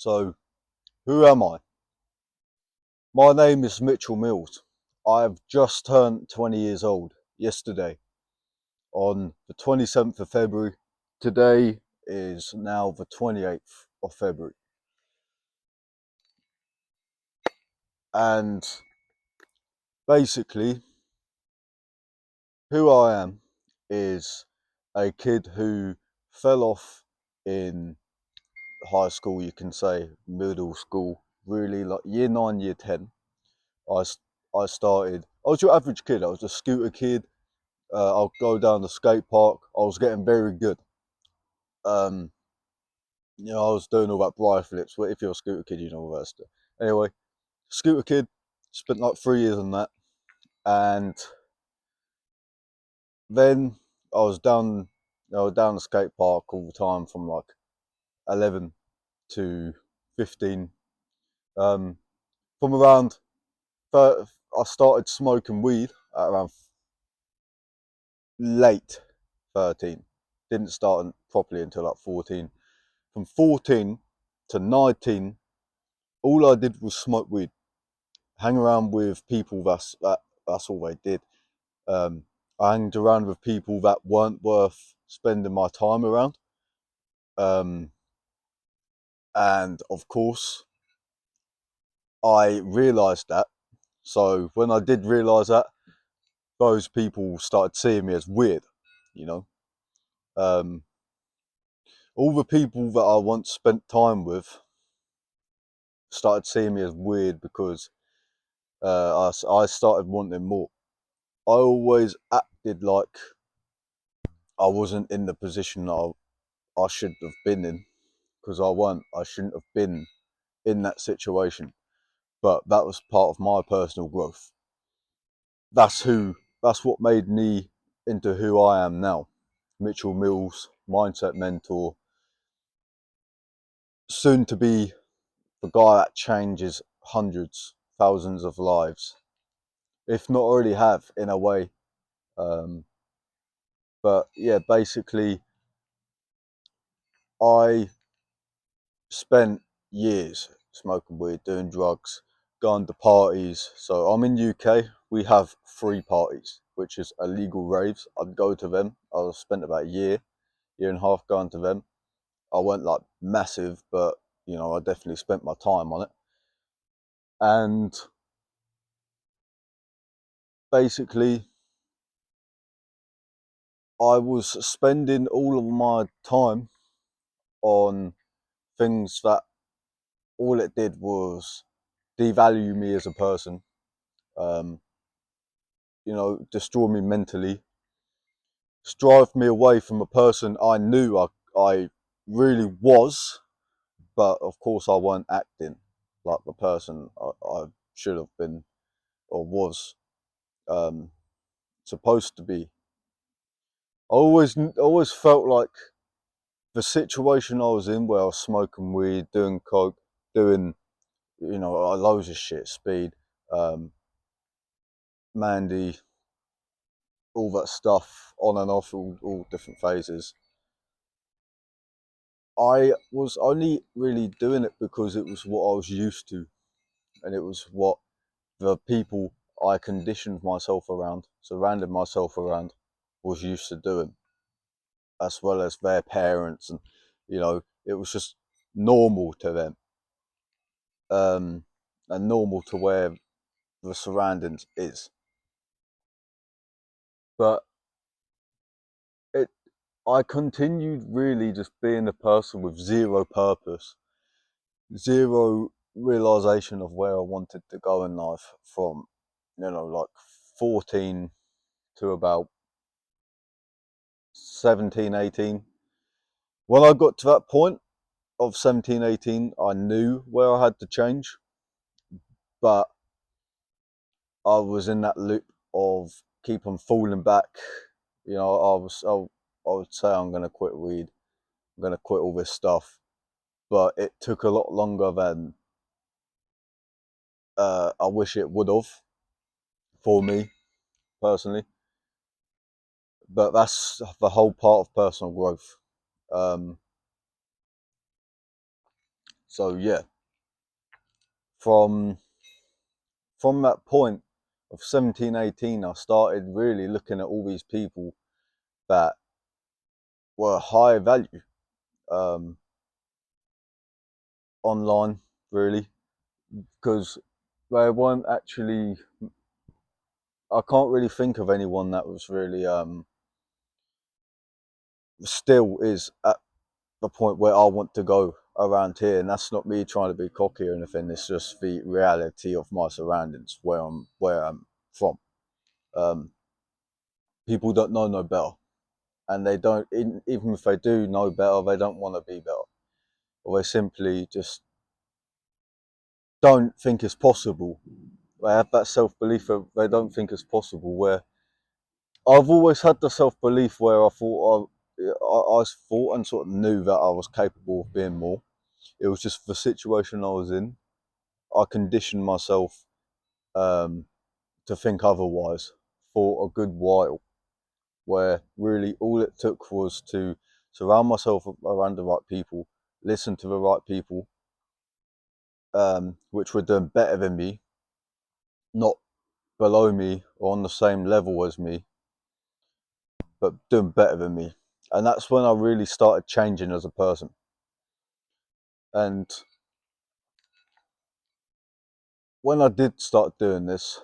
So, who am I? My name is Mitchell Mills. I have just turned 20 years old yesterday on the 27th of February. Today is now the 28th of February. And basically, who I am is a kid who fell off in high school, you can say, middle school, really like year 9, year 10. I, I started, I was your average kid, I was a scooter kid. I'll go down the skate park. I was getting very good. Um, I was doing all that bri flips. But if you're a scooter kid, you know all that stuff. Anyway, scooter kid, spent like 3 years on that, and then I was down, down the skate park all the time from like 11 to 15. Um, from around, I started smoking weed at around late 13. Didn't start properly until like 14. From 14 to 19, all I did was smoke weed, hang around with people. That's all they did. I hanged around with people that weren't worth spending my time around. Um, and of course, I realised that. So when I did realise that, those people started seeing me as weird. You know, um, all the people that I once spent time with started seeing me as weird because I started wanting more. I always acted like I wasn't in the position I should have been in, because I weren't. I shouldn't have been in that situation. But that was part of my personal growth. That's what made me into who I am now. Mitchell Mills, mindset mentor, soon to be the guy that changes hundreds, thousands of lives, if not already have in a way. Um, but yeah, basically, I spent years smoking weed, doing drugs, going to parties. So I'm in UK. We have 3 parties, which is illegal raves. I'd go to them. I spent about a year and a half going to them. I weren't like massive, but I definitely spent my time on it. And basically, I was spending all of my time on things that all it did was devalue me as a person. Um, destroy me mentally, drive me away from a person I knew I really was, but of course I weren't acting like the person I should have been or was um, supposed to be. I always felt like the situation I was in, where I was smoking weed, doing coke, doing loads of shit, speed, um, Mandy, all that stuff, on and off, all different phases. I was only really doing it because it was what I was used to, and it was what the people I conditioned myself around, surrounded myself around, was used to doing, as well as their parents, and it was just normal to them, and normal to where the surroundings is. But it, I continued really just being a person with zero purpose, zero realization of where I wanted to go in life from, like 14 to about 17, 18. When I got to that point of 17, 18, I knew where I had to change, but I was in that loop of keep on falling back. I would say I'm going to quit weed, I'm going to quit all this stuff, but it took a lot longer than I wish it would have for me personally. But that's the whole part of personal growth. Um, So yeah, from that point of 17, 18, I started really looking at all these people that were high value, um, online, really, because they weren't actually. I can't really think of anyone that was really still is at the point where I want to go around here, and that's not me trying to be cocky or anything. It's just the reality of my surroundings, where I'm from. Um, People don't know no better, and they don't. Even if they do know better, they don't want to be better, or they simply just don't think it's possible. They have that self belief that they don't think it's possible. Where I've always had the self belief where I thought and sort of knew that I was capable of being more. It was just the situation I was in. I conditioned myself um, to think otherwise for a good while, where really all it took was to surround myself around the right people, listen to the right people, which were doing better than me, not below me or on the same level as me, but doing better than me. And that's when I really started changing as a person. And when I did start doing this,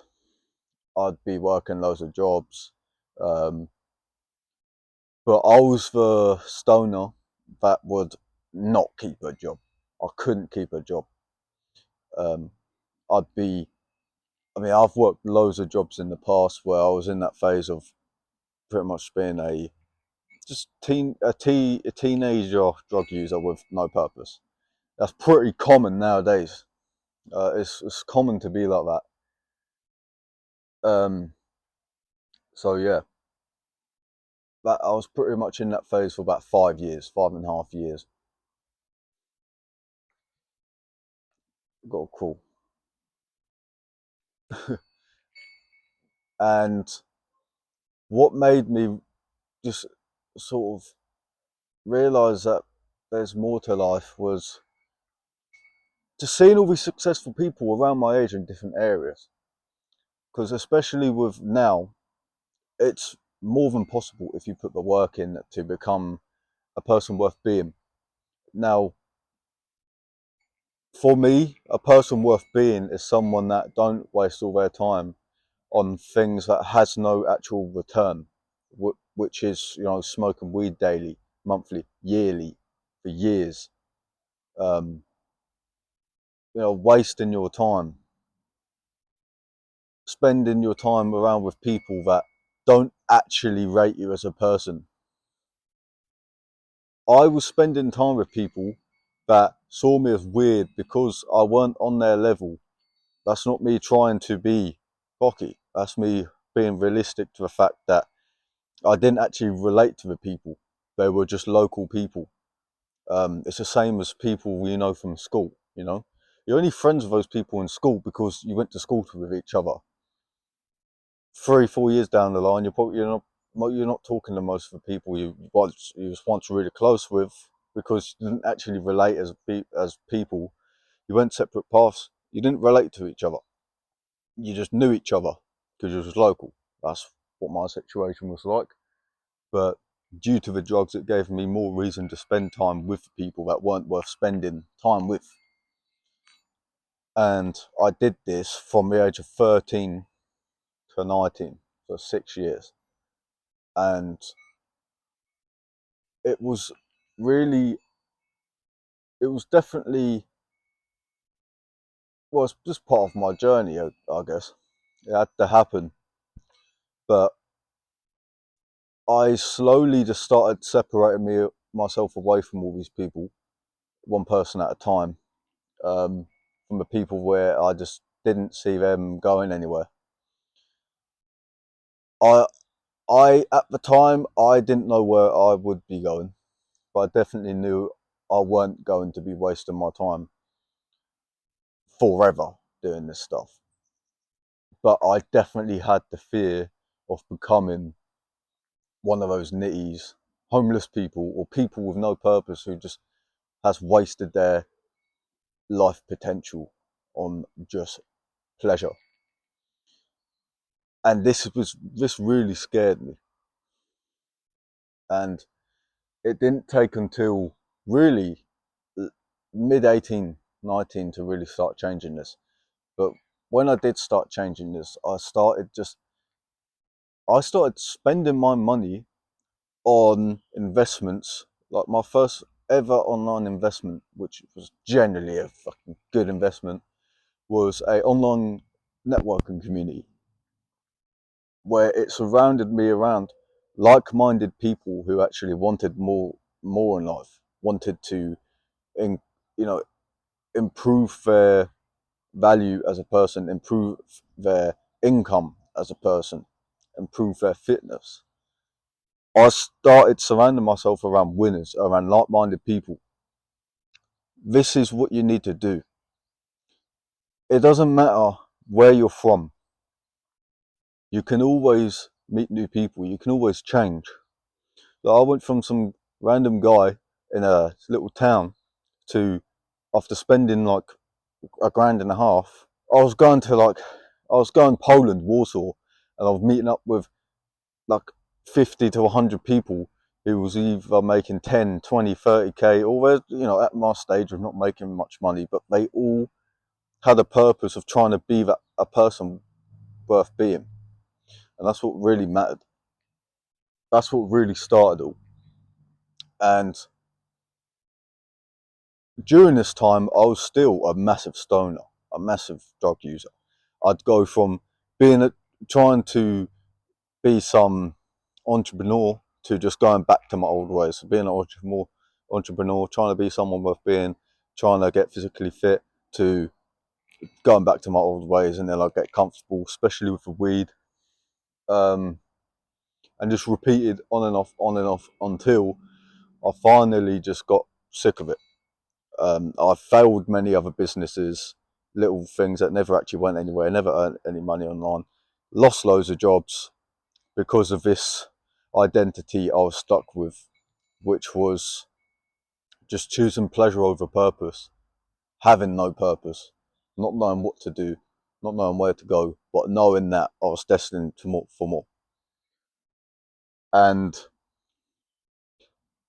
I'd be working loads of jobs. Um, but I was the stoner that would not keep a job. I couldn't keep a job. Um, I'd be, I mean, I've worked loads of jobs in the past where I was in that phase of pretty much being a teenager drug user with no purpose. That's pretty common nowadays. It's common to be like that. So yeah, that I was pretty much in that phase for about 5 years, 5.5 years. Got a call, and what made me just sort of realize that there's more to life was just seeing all these successful people around my age in different areas. Because especially with now, it's more than possible if you put the work in to become a person worth being. Now, for me, a person worth being is someone that don't waste all their time on things that has no actual return, which is, smoking weed daily, monthly, yearly, for years. Um, Wasting your time, spending your time around with people that don't actually rate you as a person. I was spending time with people that saw me as weird because I weren't on their level. That's not me trying to be cocky. That's me being realistic to the fact that I didn't actually relate to the people. They were just local people. It's the same as people you know from school. You're only friends with those people in school because you went to school with each other. 3, 4 years down the line, you're not talking to most of the people you was once really close with because you didn't actually relate as people. You went separate paths. You didn't relate to each other. You just knew each other because you was local. That's what my situation was like. But due to the drugs, it gave me more reason to spend time with people that weren't worth spending time with. And I did this from the age of 13 to 19, for 6 years. And it was really, it was definitely, well, it's just part of my journey, I guess. It had to happen. But I slowly just started separating myself away from all these people, one person at a time, from the people where I just didn't see them going anywhere. I, at the time, I didn't know where I would be going, but I definitely knew I weren't going to be wasting my time forever doing this stuff. But I definitely had the fear of becoming one of those nitties, homeless people, or people with no purpose who just has wasted life potential on just pleasure. And this really scared me. And it didn't take until really mid 18, 19 to really start changing this. But when I did start changing this, I started spending my money on investments. Like my first ever online investment, which was generally a fucking good investment, was a online networking community where it surrounded me around like-minded people who actually wanted more in life, wanted to in, you know, improve their value as a person, improve their income as a person, improve their fitness. I started surrounding myself around winners, around like-minded people. This is what you need to do. It doesn't matter where you're from. You can always meet new people. You can always change. So I went from some random guy in a little town to, after spending like $1,500, I was going Poland, Warsaw, and I was meeting up with like 50 to 100 people who was either making 10, 20, 30k, or, you know, at my stage of not making much money, but they all had a purpose of trying to be that a person worth being. And that's what really mattered. That's what really started all. And during this time, I was still a massive stoner, a massive drug user. I'd go from trying to be some entrepreneur to just going back to my old ways. So being an entrepreneur, trying to be someone worth being, trying to get physically fit, to going back to my old ways, and then I get comfortable, especially with the weed, and just repeated on and off until I finally just got sick of it. I failed many other businesses, little things that never actually went anywhere, never earned any money online, lost loads of jobs because of this identity I was stuck with, which was just choosing pleasure over purpose, having no purpose, not knowing what to do, not knowing where to go, but knowing that I was destined for more. And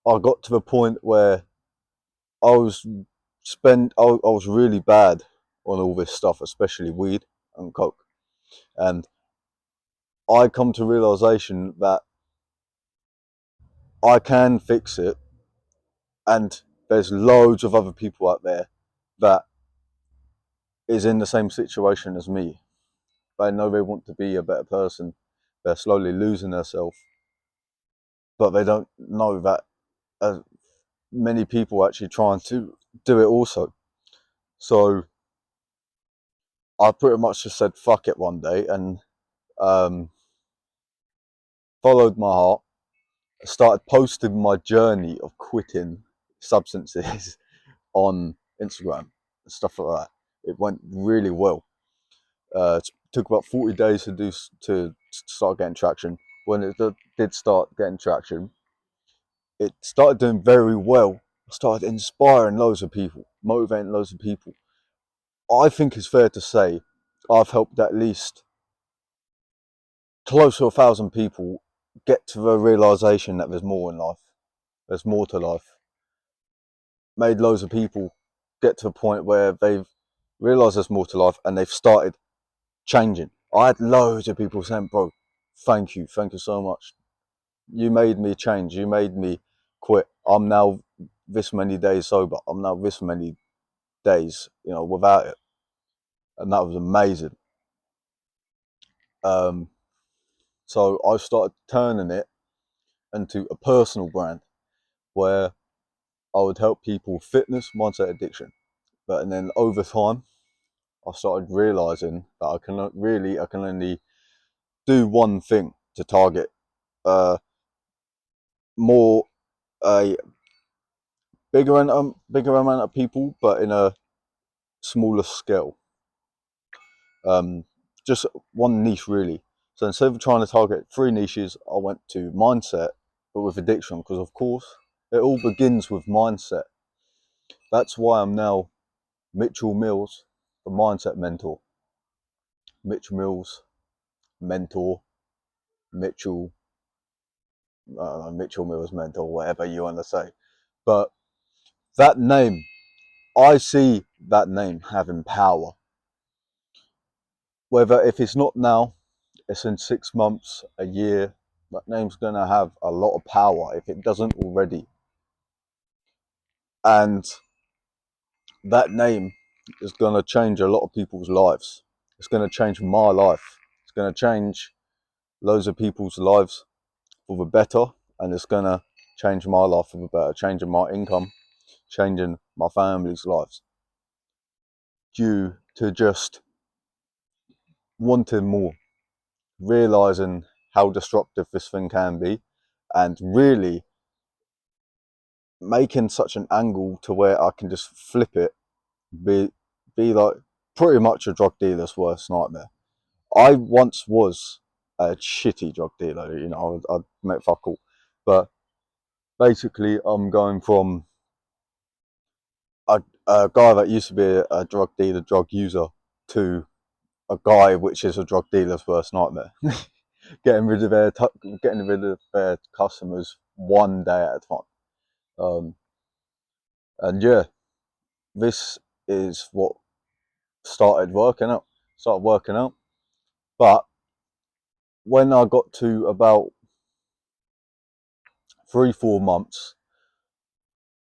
I got to the point where I was I was really bad on all this stuff, especially weed and coke. And I come to realization that I can fix it, and there's loads of other people out there that is in the same situation as me. They know they want to be a better person. They're slowly losing themselves, but they don't know that many people are actually trying to do it also. So I pretty much just said fuck it one day and followed my heart. Started posting my journey of quitting substances on Instagram and stuff like that. It went really well. It took about 40 days to start getting traction. When it did start getting traction, it started doing very well. I started inspiring loads of people, motivating loads of people. I think it's fair to say I've helped at least close to 1,000 people get to the realization that there's more in life. There's more to life. Made loads of people get to a point where they've realized there's more to life and they've started changing. I had loads of people saying, bro, thank you so much. You made me change. You made me quit. I'm now this many days sober. I'm now this many days, you know, without it. And that was amazing. So I started turning it into a personal brand where I would help people with fitness, mindset, addiction. But and then over time, I started realizing that I can only do one thing to target uh, more a bigger amount of people, but in a smaller scale. Um, just one niche really. So instead of trying to target three niches, I went to mindset, but with addiction, because of course it all begins with mindset. That's why I'm now Mitchell Mills, the mindset mentor. Mitchell Mills, mentor. Mitchell, Mitchell Mills mentor, whatever you want to say. But that name, I see that name having power. Whether if it's not now, it's in 6 months, a year, that name's going to have a lot of power if it doesn't already. And that name is going to change a lot of people's lives. It's going to change my life. It's going to change loads of people's lives for the better, and it's going to change my life for the better, changing my income, changing my family's lives, due to just wanting more, realizing how destructive this thing can be, and really making such an angle to where I can just flip it, be like pretty much a drug dealer's worst nightmare. I once was a shitty drug dealer, you know, I'd met fuck all. But basically, I'm going from a guy that used to be a drug dealer, drug user, to a guy which is a drug dealer's worst nightmare. getting rid of their customers one day at a time. And yeah, this is what started working out. But when I got to about 3-4 months,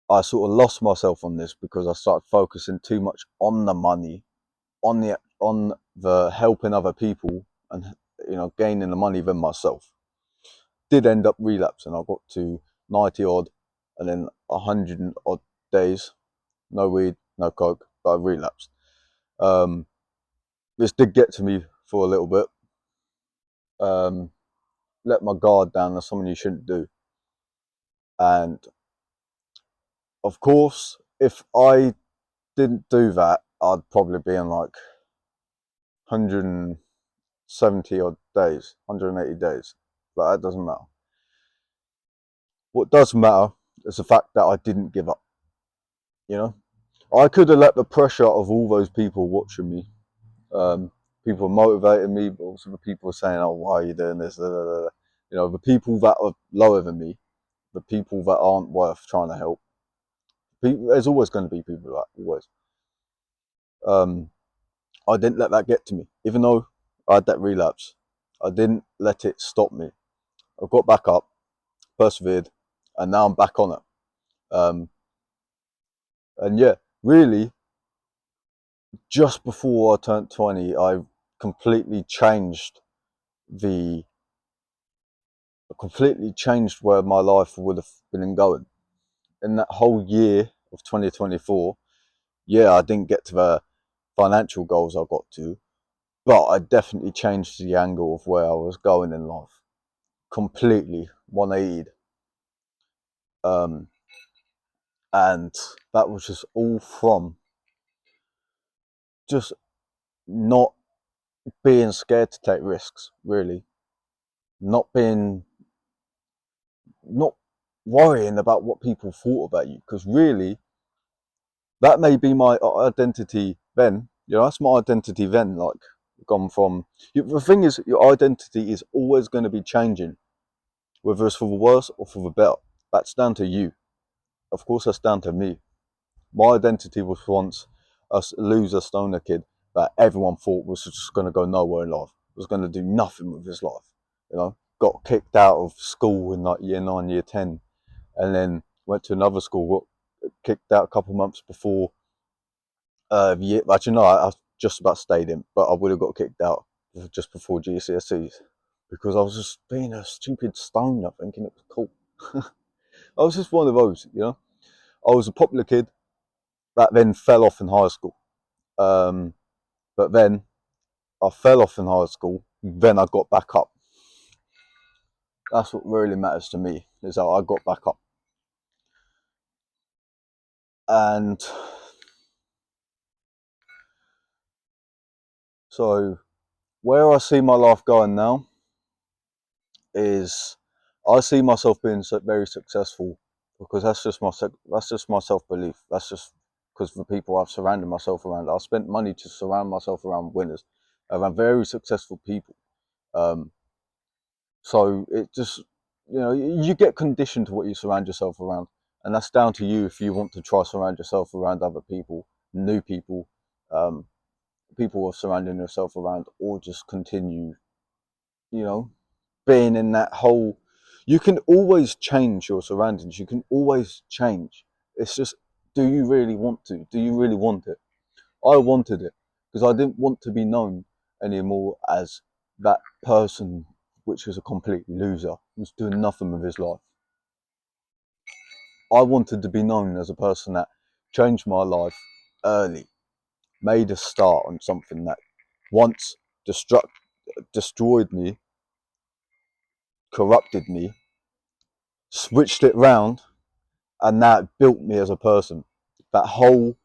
I sort of lost myself on this because I started focusing too much on the money, on the helping other people, and gaining the money than myself. Did end up relapsing. I got to 90 odd, and then 100 odd days, no weed, no coke, but I relapsed. This did get to me for a little bit. Let my guard down. That's something you shouldn't do. And of course, if I didn't do that, I'd probably be in like 170 odd days, 180 days. But that doesn't matter. What does matter is the fact that I didn't give up. You know, I could have let the pressure of all those people watching me, people motivating me, but also the people saying, "Oh, why are you doing this?" You know, the people that are lower than me, the people that aren't worth trying to help. There's always going to be people like that, always. I didn't let that get to me, even though I had that relapse. I didn't let it stop me. I got back up, persevered, and now I'm back on it. And yeah, really, just before I turned 20, I completely changed where my life would have been going. In that whole year of 2024, yeah, I didn't get to the financial goals I got to, but I definitely changed the angle of where I was going in life. Completely 180'd. And that was just all from just not being scared to take risks, really. Not worrying about what people thought about you, because really, that may be my identity then. You know, that's my identity then. Like, gone from the thing is, your identity is always going to be changing, whether it's for the worse or for the better. That's down to you. Of course, that's down to me. My identity was once a loser stoner kid that everyone thought was just going to go nowhere in life, was going to do nothing with his life. You know, got kicked out of school in like year 9, year 10, and then went to another school, got kicked out a couple of months before actually no, I just about stayed in, but I would have got kicked out just before GCSEs because I was just being a stupid stoner thinking it was cool. I was just one of those, you know. I was a popular kid that then fell off in high school. But then I fell off in high school, then I got back up. That's what really matters to me, is how I got back up. And so where I see my life going now is I see myself being very successful, because that's just my self belief. That's just because of the people I've surrounded myself around. I've spent money to surround myself around winners, around very successful people. So it just, you get conditioned to what you surround yourself around, and that's down to you if you want to try surround yourself around other people, new people, um, people of surrounding yourself around, or just continue, being in that whole. You can always change your surroundings. You can always change. It's just, do you really want to? Do you really want it? I wanted it because I didn't want to be known anymore as that person which was a complete loser, was doing nothing with his life. I wanted to be known as a person that changed my life early, made a start on something that once destroyed me, corrupted me, switched it round, and now it built me as a person. I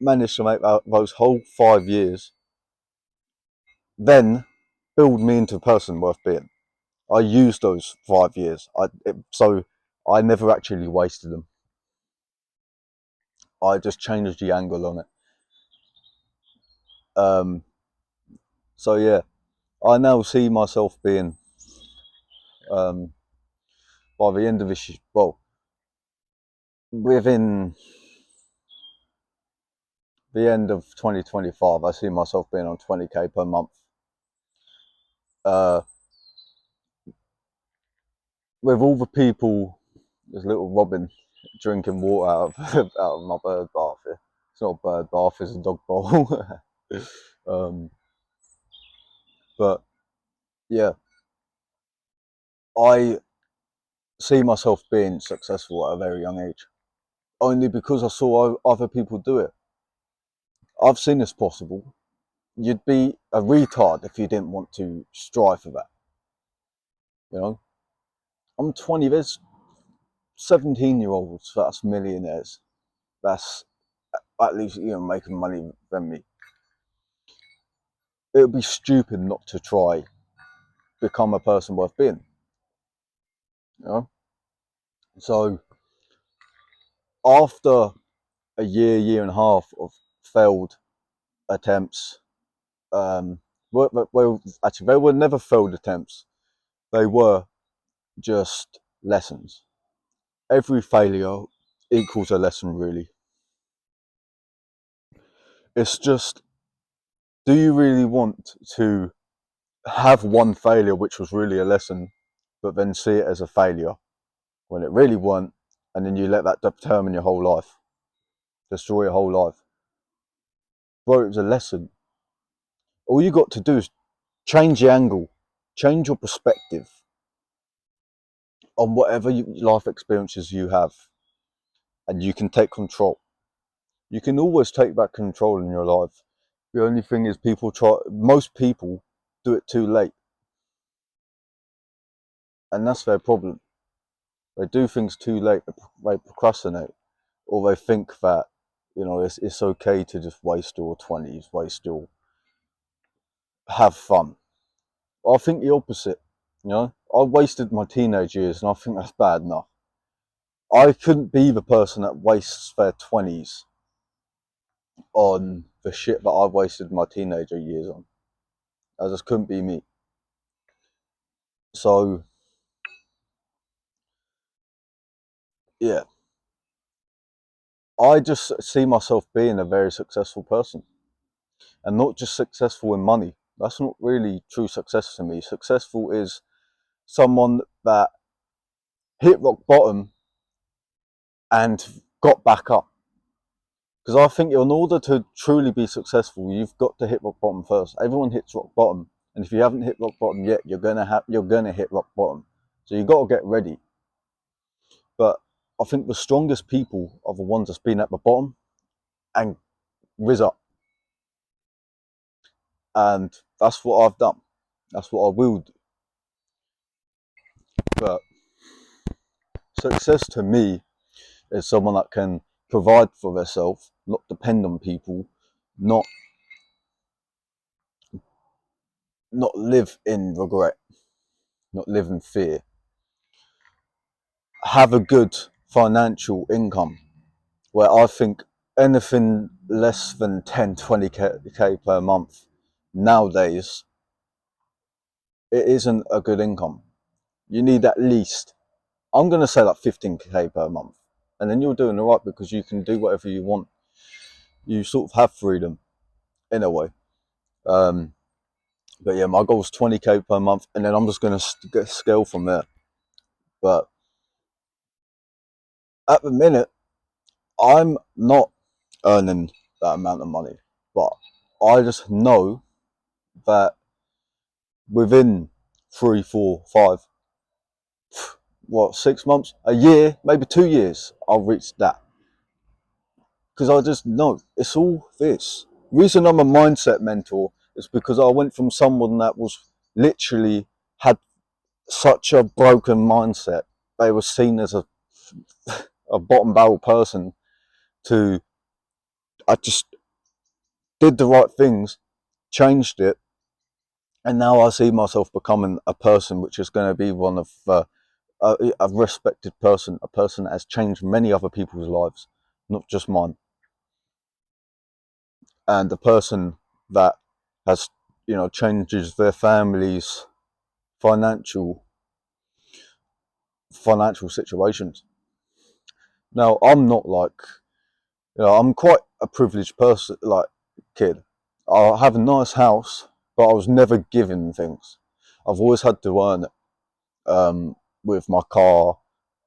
managed to make those whole 5 years, then build me into a person worth being. I used those 5 years, so I never actually wasted them. I just changed the angle on it. So yeah, I now see myself being, by the end of this, well, within the end of 2025, I see myself being on 20k per month. With all the people, there's little Robin drinking water out of my bird bath here. It's not a bird bath, it's a dog bowl. But yeah, I see myself being successful at a very young age, only because I saw other people do it. I've seen it's possible. You'd be a retard if you didn't want to strive for that. I'm 20. There's 17-year-olds that's millionaires. That's at least making money than me. It would be stupid not to try become a person worth being. So after a year and a half of failed attempts, well, actually, they were never failed attempts. They were just lessons. Every failure equals a lesson, really. It's just, do you really want to have one failure which was really a lesson, but then see it as a failure when it really weren't, and then you let that determine your whole life, destroy your whole life? Bro, it was a lesson. All you got to do is change the angle, change your perspective on whatever life experiences you have, and you can take control. You can always take back control in your life. The only thing is, most people do it too late, and that's their problem. They do things too late. They procrastinate, or they think that it's okay to just waste your 20s, have fun. I think the opposite. I wasted my teenage years, and I think that's bad enough. I couldn't be the person that wastes their 20s on the shit that I wasted my teenager years on. I just couldn't be me. So yeah, I just see myself being a very successful person, and not just successful in money. That's not really true success to me. Successful is someone that hit rock bottom and got back up. Because I think in order to truly be successful, you've got to hit rock bottom first. Everyone hits rock bottom, and if you haven't hit rock bottom yet, you're gonna hit rock bottom. So you got to get ready. But I think the strongest people are the ones that's been at the bottom and riz up, and that's what I've done. That's what I will do. But success to me is someone that can provide for themselves, not depend on people, not live in regret, not live in fear, have a good financial income, where I think anything less than 10, 20k per month nowadays, it isn't a good income. You need at least, I'm going to say like 15k per month. And then you're doing all right because you can do whatever you want. You sort of have freedom in a way. But yeah, my goal is 20k per month, and then I'm just going to scale from there. But at the minute, I'm not earning that amount of money. But I just know that within 3, 4, 5, 6 months, a year, maybe 2 years, I'll reach that. Because I just know it's all this. The reason I'm a mindset mentor is because I went from someone that was literally had such a broken mindset. They were seen as a bottom barrel person to, I just did the right things, changed it, and now I see myself becoming a person which is going to be one of a respected person, a person that has changed many other people's lives, not just mine, and a person that has, changes their family's financial situations. Now, I'm not like, I'm quite a privileged person, like kid. I have a nice house, but I was never given things. I've always had to earn it. With my car,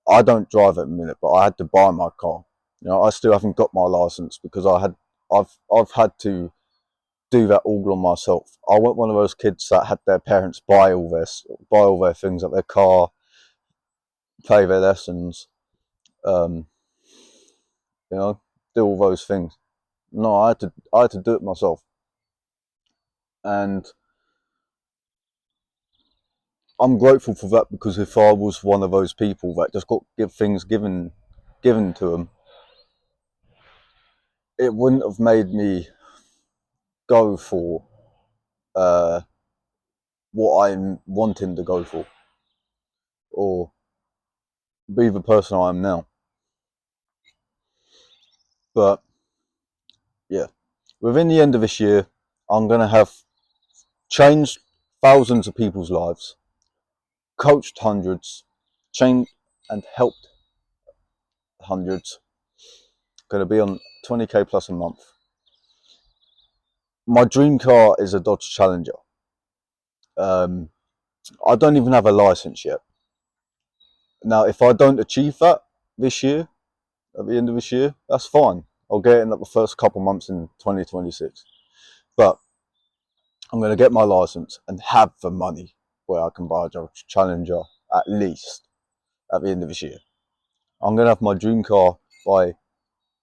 I don't drive at the minute, but I had to buy my car. I still haven't got my license because I've had to do that all on myself. I wasn't one of those kids that had their parents buy all their things, like their car, pay their lessons, um, do all those things. No, I had to do it myself, and I'm grateful for that, because if I was one of those people that just got things given to them, it wouldn't have made me go for uh, what I'm wanting to go for, or be the person I am now. But yeah, within the end of this year, I'm going to have changed thousands of people's lives, coached hundreds, changed and helped hundreds. Going to be on 20k plus a month. My dream car is a Dodge Challenger. I don't even have a license yet. Now, if I don't achieve that this year, at the end of this year, that's fine. I'll get it in like the first couple months in 2026. But I'm going to get my license and have the money where I can buy a Dodge Challenger at least at the end of this year. I'm going to have my dream car by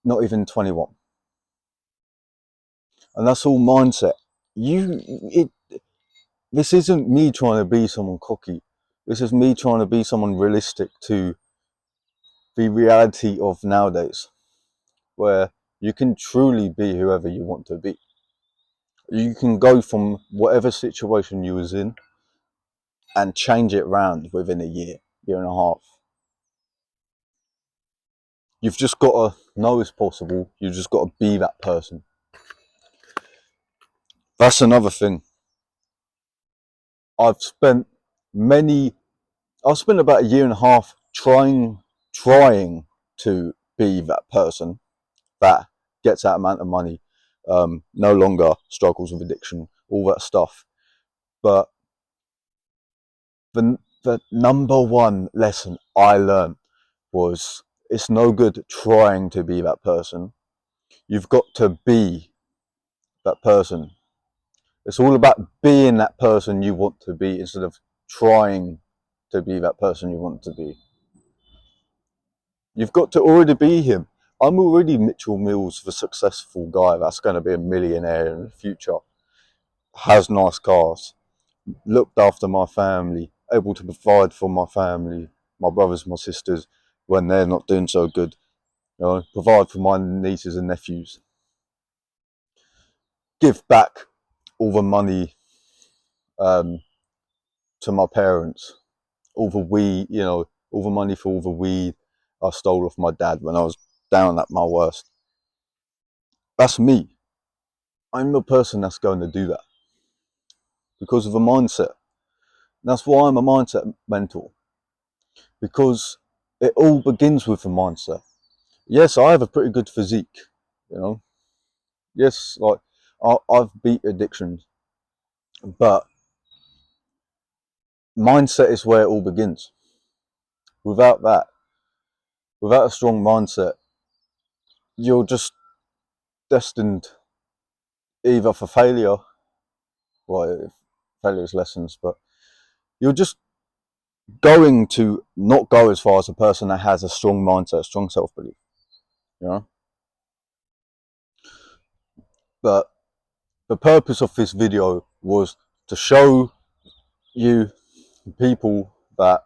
not even 21. And that's all mindset. This isn't me trying to be someone cocky. This is me trying to be someone realistic to the reality of nowadays, where you can truly be whoever you want to be. You can go from whatever situation you was in and change it around within a year and a half. You've just got to know it's possible. You've just got to be that person. That's another thing. I've spent about a year and a half trying to be that person that gets that amount of money, no longer struggles with addiction, all that stuff. But the number one lesson I learned was, it's no good trying to be that person. You've got to be that person. It's all about being that person you want to be instead of trying to be that person you want to be. You've got to already be him. I'm already Mitchell Mills, the successful guy that's going to be a millionaire in the future. Has nice cars, looked after my family, able to provide for my family, my brothers, my sisters, when they're not doing so good. Provide for my nieces and nephews. Give back all the money to my parents. All the weed, all the money for all the weed I stole off my dad when I was down at my worst. That's me. I'm the person that's going to do that because of a mindset. That's why I'm a mindset mentor, because it all begins with a mindset. Yes, I have a pretty good physique, you know. Yes, like I've beat addictions, but mindset is where it all begins. Without that, without a strong mindset, you're just destined either for failure, well, failure's lessons, but you're just going to not go as far as a person that has a strong mindset, strong self-belief, you know. But the purpose of this video was to show you people that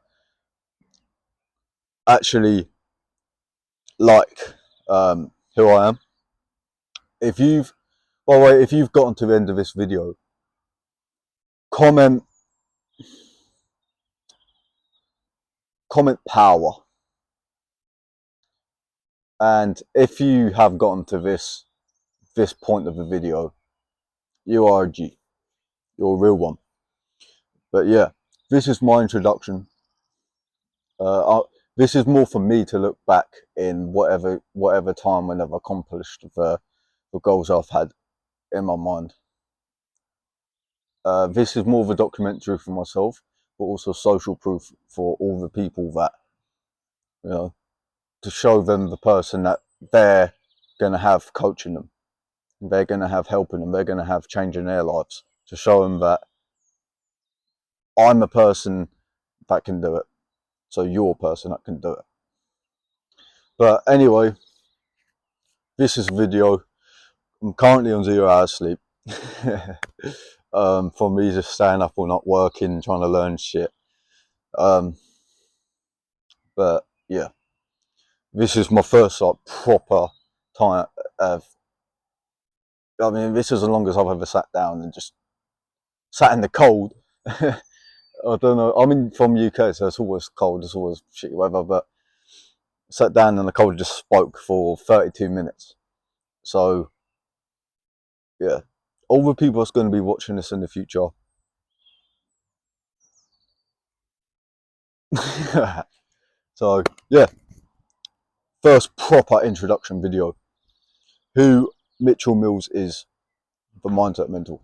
actually like who I am. If you've, by the way, if you've gotten to the end of this video, comment power. And if you have gotten to this point of the video, you are a G. You're a real one. But yeah, this is my introduction. This is more for me to look back in whatever time when I've accomplished the goals I've had in my mind. This is more of a documentary for myself, but also social proof for all the people that, you know, to show them the person that they're going to have coaching them, they're going to have helping them, they're going to have changing their lives, to show them that I'm a person that can do it, so you're a person that can do it. But anyway, this is a video. I'm currently on 0 hours sleep. For me, just staying up all night working, trying to learn shit. But yeah, this is my first like proper time. I mean, this is the longest I've ever sat down and just sat in the cold. I don't know. I'm from UK, so it's always cold. It's always shitty weather. But sat down in the cold, just spoke for 32 minutes. So yeah, all the people that's going to be watching this in the future. So yeah, first proper introduction video. Who Mitchell Mills is, the Mindset Mentor.